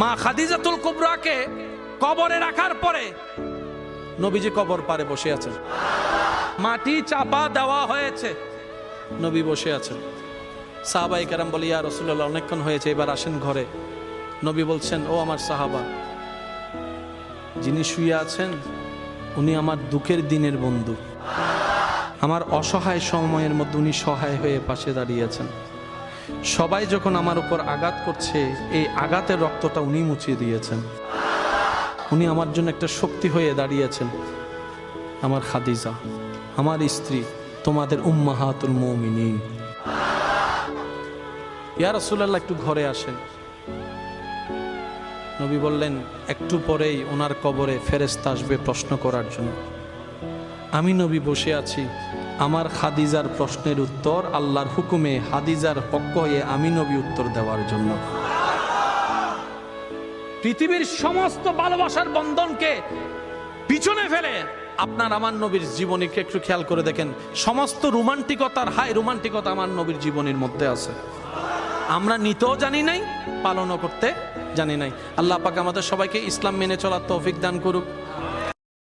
মা খাদিজাতুল কুবরাকে কবরে রাখার পরে নবীজি কবর পারে বসে আছেন, মাটি চাপা দেওয়া হয়েছে, নবী বসে আছেন। সাহাবায়ে কেরাম বলে, ইয়া রাসূলুল্লাহ, অনেকক্ষণ হয়েছে, এবার আসেন ঘরে। নবী বলছেন, ও আমার সাহাবা, যিনি শুয়ে আছেন উনি আমার দুঃখের দিনের বন্ধু, আমার অসহায় সময়ের মধ্যে উনি সহায় হয়ে পাশে দাঁড়িয়েছেন। সবাই যখন আমার উপর আঘাত করছে, এই আঘাতের রক্তটা উনি মুছিয়ে দিয়েছেন, উনি আমার জন্য একটা শক্তি হয়ে দাঁড়িয়েছেন। আমার খাদিজা, আমার স্ত্রী, তোমাদের উম্মাহাতুল মুমিনিন। ইয়া রাসূলুল্লাহ, একটু ঘরে আসেন। নবী বললেন, একটু পরেই ওনার কবরে ফেরেশতা আসবে প্রশ্ন করার জন্য। আমি নবী বসে আছি, আমার খাদিজার প্রশ্নের উত্তর আল্লাহর হুকুমে খাদিজার পক্ষ হয়ে আমি নবী উত্তর দেওয়ার জন্য। পৃথিবীর সমস্ত ভালোবাসার বন্ধনকে পিছনে ফেলে আপনার আমার নবীর জীবনীকে একটু খেয়াল করে দেখেন, সমস্ত রোমান্টিকতার হাই রোমান্টিকতা আমার নবীর জীবনের মধ্যে আছে। আমরা নিতেও জানি নাই, পালনও করতে জানি নাই। আল্লাহ পাক আমাদের সবাইকে ইসলাম মেনে চলার তৌফিক দান করুক।